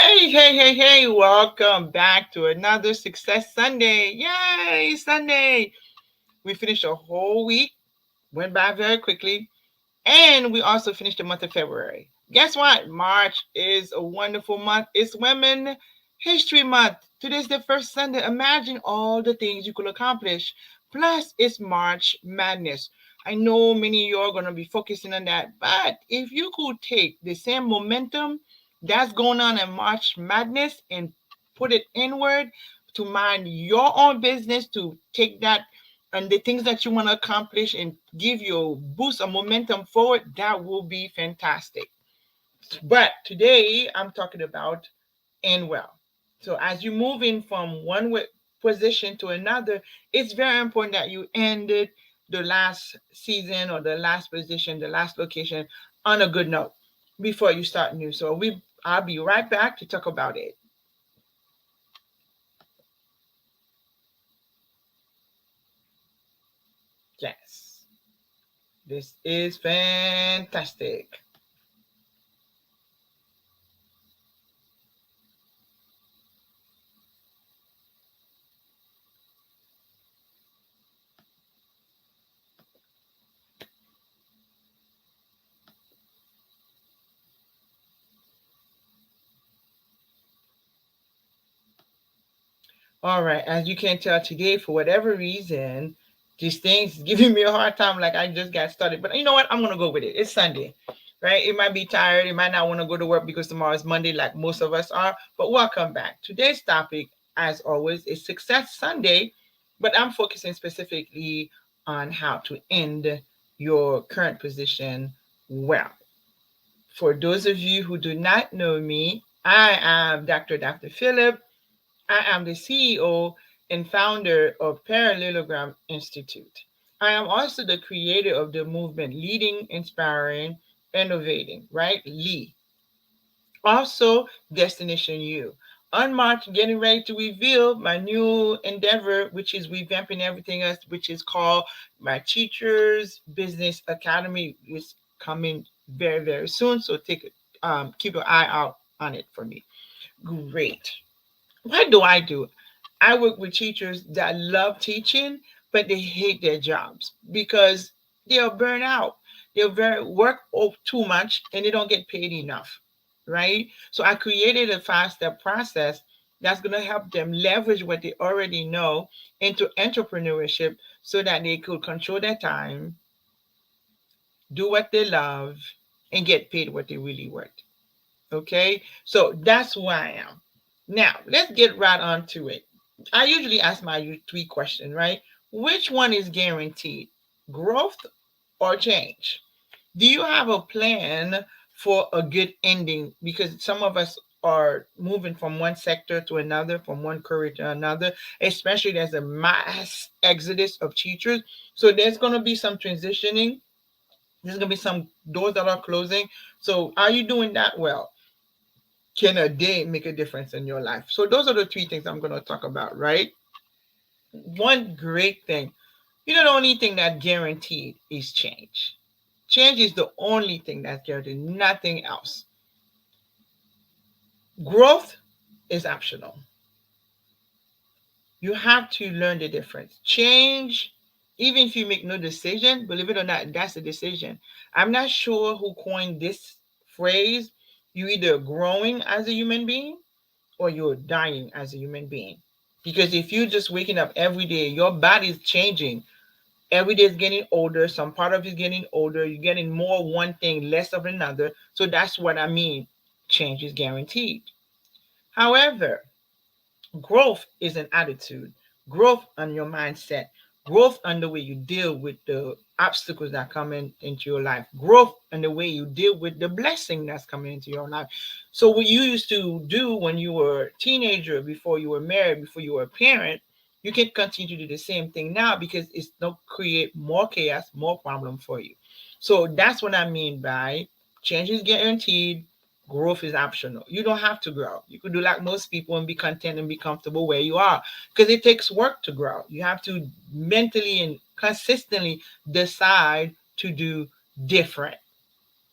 Hey, welcome back to another Success Sunday. Yay, Sunday. We finished a whole week, went by very quickly, and we also finished the month of February. Guess what? March is a wonderful month. It's Women History Month. Today's the first Sunday. Imagine all the things you could accomplish. Plus, it's March Madness. I know many of you are going to be focusing on that, but if you could take the same momentum that's going on in March Madness and put it inward to mind your own business, to take that and the things that you want to accomplish and give you a boost of momentum forward, that will be fantastic. But today I'm talking about end well. So as you move in from one position to another, it's very important that you ended the last season or the last position, the last location on a good note before you start new. So I'll be right back to talk about it. Yes, this is fantastic. All right, as you can tell today, for whatever reason, these things giving me a hard time. Like I just got started, but you know what? I'm gonna go with it. It's Sunday, right? It might be tired. It might not want to go to work because tomorrow is Monday, like most of us are. But welcome back. Today's topic, as always, is Success Sunday, but I'm focusing specifically on how to end your current position well. For those of you who do not know me, I am Dr. Philip. I am the CEO and founder of Parallelogram Institute. I am also the creator of the movement Leading, Inspiring, Innovating, right? Lee. Also, Destination U. On March, getting ready to reveal my new endeavor, which is revamping everything else, which is called my Teachers Business Academy. Is coming very, very soon. So keep your eye out on it for me. Great. What do I do? I work with teachers that love teaching, but they hate their jobs because they are burnt out. Work too much and they don't get paid enough, right? So I created a 5 step process that's going to help them leverage what they already know into entrepreneurship so that they could control their time, do what they love, and get paid what they really worth. Okay, so that's who I am. Now, let's get right on to it. I usually ask my 3 questions, right? Which one is guaranteed? Growth or change? Do you have a plan for a good ending? Because some of us are moving from one sector to another, from one career to another, especially there's a mass exodus of teachers. So there's going to be some transitioning. There's going to be some doors that are closing. So are you doing that well? Can a day make a difference in your life? So those are the 3 things I'm going to talk about, right? One great thing, the only thing that guaranteed is change. Change is the only thing that's guaranteed, nothing else. Growth is optional. You have to learn the difference. Change, even if you make no decision, believe it or not, that's a decision. I'm not sure who coined this phrase. You either growing as a human being or you're dying as a human being. Because if you're just waking up every day, your body's changing. Every day is getting older. Some part of it's getting older. You're getting more one thing, less of another. So that's what I mean. Change is guaranteed. However, growth is an attitude, growth on your mindset, growth on the way you deal with the obstacles that come into your life, growth on the way you deal with the blessing that's coming into your life. So what you used to do when you were a teenager, before you were married, before you were a parent, you can continue to do the same thing now because it's not create more chaos, more problem for you. So that's what I mean by change is guaranteed, growth is optional. You don't have to grow. You could do like most people and be content and be comfortable where you are because it takes work to grow. You have to mentally and consistently decide to do different,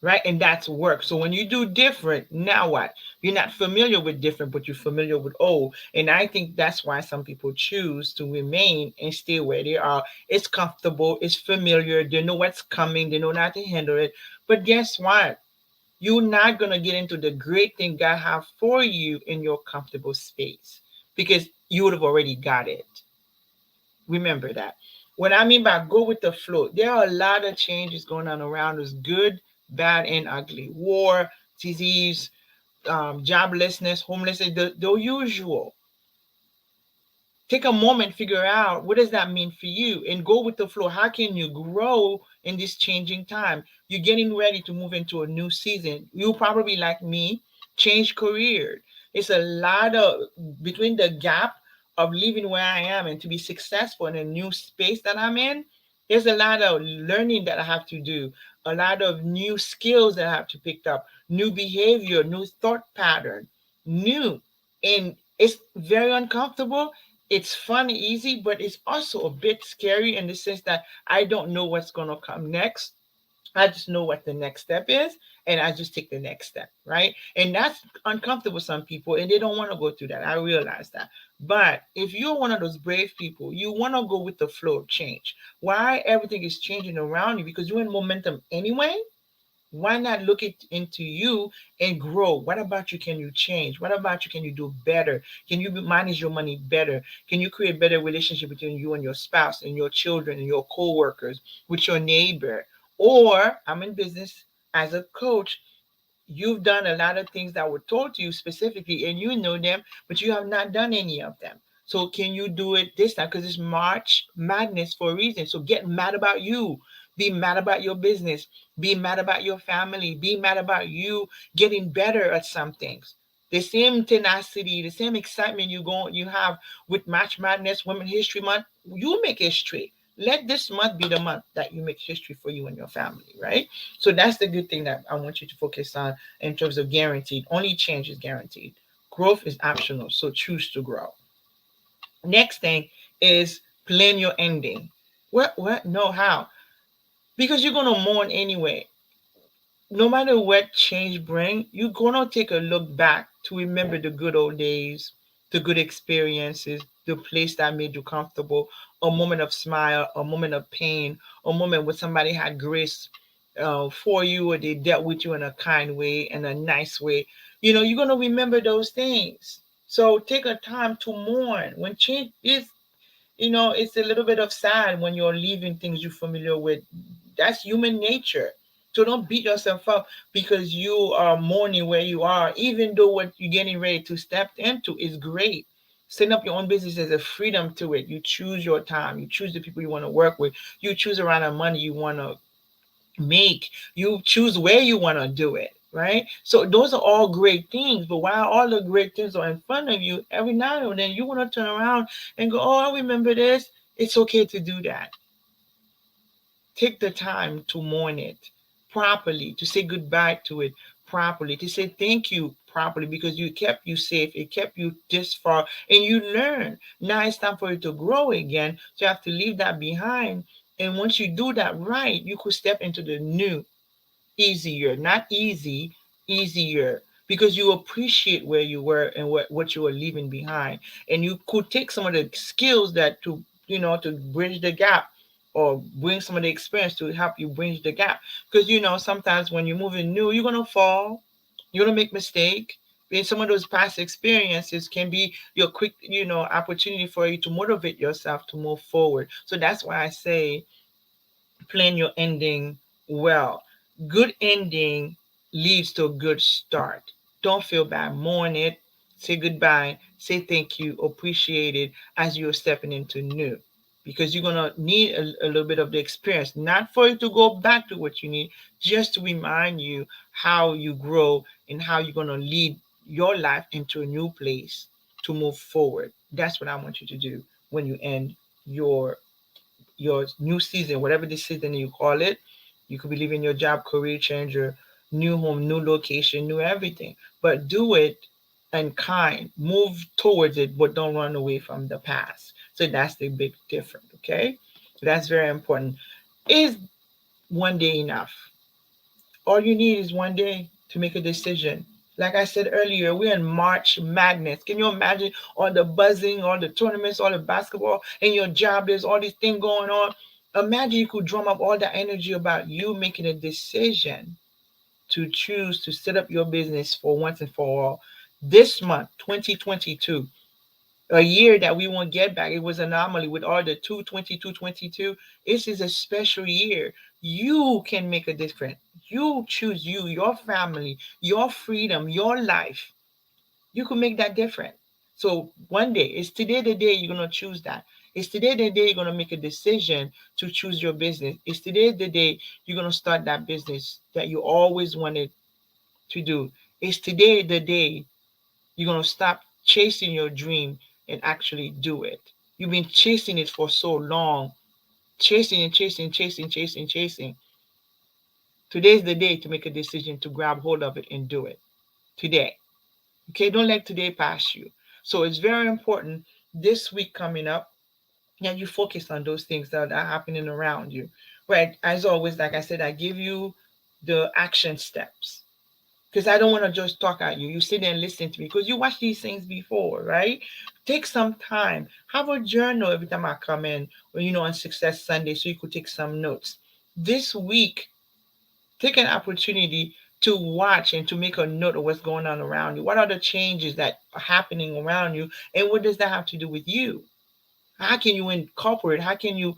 right? And that's work. So when you do different, now what? You're not familiar with different, but you're familiar with old. And I think that's why some people choose to remain and stay where they are. It's comfortable, it's familiar, they know what's coming, they know how to handle it. But guess what? You're not gonna get into the great thing God have for you in your comfortable space because you would have already got it. Remember that. What I mean by go with the flow, there are a lot of changes going on around us, good, bad, and ugly. War, disease, joblessness, homelessness, the usual. Take a moment, figure out what does that mean for you, and go with the flow. How can you grow in this changing time? You're getting ready to move into a new season. You probably, like me, change career. It's a lot of between the gap of leaving where I am and to be successful in a new space that I'm in. There's a lot of learning that I have to do, a lot of new skills that I have to pick up, new behavior, new thought pattern, new. And it's very uncomfortable. It's fun, easy, but it's also a bit scary in the sense that I don't know what's going to come next. I just know what the next step is, and I just take the next step, right? And that's uncomfortable for some people, and they don't want to go through that. I realize that. But if you're one of those brave people, you want to go with the flow of change. Why everything is changing around you? Because you're in momentum anyway. Why not look it into you and grow? What about you can you change? What about you can you do better? Can you manage your money better? Can you create better relationship between you and your spouse and your children and your co-workers, with your neighbor? Or I'm in business as a coach. You've done a lot of things that were told to you specifically and you know them, but you have not done any of them. So can you do it this time? Because it's March Madness for a reason. So get mad about you. Be mad about your business. Be mad about your family. Be mad about you getting better at some things. The same tenacity, the same excitement you have with March Madness, Women History Month, you make history. Let this month be the month that you make history for you and your family, right? So that's the good thing that I want you to focus on in terms of guaranteed. Only change is guaranteed. Growth is optional, so choose to grow. Next thing is plan your ending. What? No, how? Because you're gonna mourn anyway. No matter what change bring, you're gonna take a look back to remember the good old days, the good experiences, the place that made you comfortable, a moment of smile, a moment of pain, a moment where somebody had grace for you or they dealt with you in a kind way, in a nice way. You're gonna remember those things. So take a time to mourn when change is, it's a little bit of sad when you're leaving things you're familiar with. That's human nature. So don't beat yourself up because you are mourning where you are, even though what you're getting ready to step into is great. Setting up your own business, there's a freedom to it. You choose your time, you choose the people you want to work with, you choose around the money you want to make, you choose where you want to do it, right? So those are all great things, but while all the great things are in front of you, every now and then you want to turn around and go, oh, I remember this. It's okay to do that. Take the time to mourn it properly, to say goodbye to it properly, to say thank you properly, because you kept you safe, it kept you this far, and you learn. Now it's time for you to grow again, so you have to leave that behind. And once you do that right, you could step into the new, easier, not easy, easier, because you appreciate where you were and what you were leaving behind. And you could take some of the skills that to bridge the gap, or bring some of the experience to help you bridge the gap. Because sometimes when you're moving new, you're gonna fall, you're gonna make mistake. And some of those past experiences can be your quick, opportunity for you to motivate yourself to move forward. So that's why I say plan your ending well. Good ending leads to a good start. Don't feel bad. Mourn it. Say goodbye. Say thank you. Appreciate it as you're stepping into new. Because you're going to need a little bit of the experience, not for you to go back to what you need, just to remind you how you grow and how you're going to lead your life into a new place to move forward. That's what I want you to do when you end your your new season, whatever the season you call it. You could be leaving your job, career changer, new home, new location, new everything. But do it and kind. Move towards it, but don't run away from the past. So that's the big difference. Okay, so that's very important. Is one day enough? All you need is one day to make a decision. Like I said earlier, we're in March Madness. Can you imagine all the buzzing, all the tournaments, all the basketball, and your job, there's all these things going on. Imagine you could drum up all that energy about you making a decision to choose to set up your business for once and for all. This month, 2022, a year that we won't get back. It was an anomaly with all the 22222. This is a special year. You can make a difference. You choose you, your family, your freedom, your life. You can make that difference. So one day, it's today the day you're gonna choose that. It's today the day you're gonna make a decision to choose your business. It's today the day you're gonna start that business that you always wanted to do. It's today the day you're going to stop chasing your dream and actually do it. You've been chasing it for so long, chasing and chasing, chasing, chasing, chasing. Today's the day to make a decision to grab hold of it and do it. Today. Okay, don't let today pass you. So it's very important this week coming up that you focus on those things that are happening around you. Right, as always, like I said, I give you the action steps because I don't want to just talk at you. You sit there and listen to me because you watch these things before, right? Take some time. Have a journal every time I come in, or on Success Sunday, so you could take some notes. This week, take an opportunity to watch and to make a note of what's going on around you. What are the changes that are happening around you, and what does that have to do with you? How can you incorporate? How can you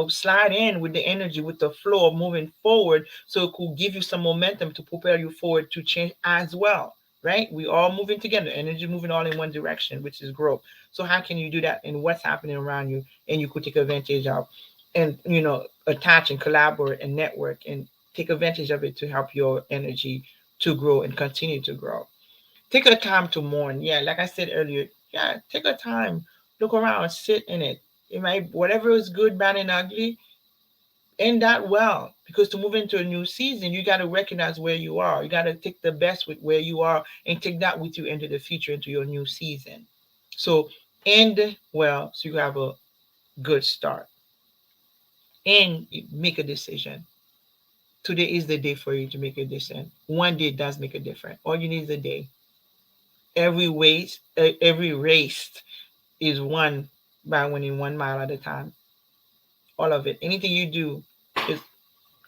slide in with the energy, with the flow of moving forward so it could give you some momentum to propel you forward to change as well, right? We all moving together, energy moving all in one direction, which is growth. So how can you do that and what's happening around you and you could take advantage of and, attach and collaborate and network and take advantage of it to help your energy to grow and continue to grow. Take a time to mourn. Yeah, like I said earlier, yeah, take a time, look around, sit in it. It might whatever is good, bad, and ugly, end that well. Because to move into a new season, you got to recognize where you are. You got to take the best with where you are and take that with you into the future, into your new season. So end well, so you have a good start. And make a decision. Today is the day for you to make a decision. One day does make a difference. All you need is a day. Every race is won by winning 1 mile at a time. All of it. Anything you do is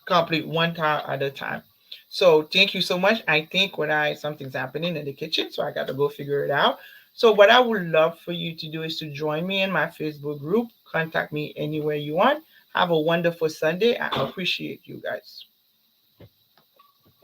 complete 1 tile at a time. So thank you so much. I think something's happening in the kitchen, so I got to go figure it out. So what I would love for you to do is to join me in my Facebook group. Contact me anywhere you want. Have a wonderful Sunday. I appreciate you guys.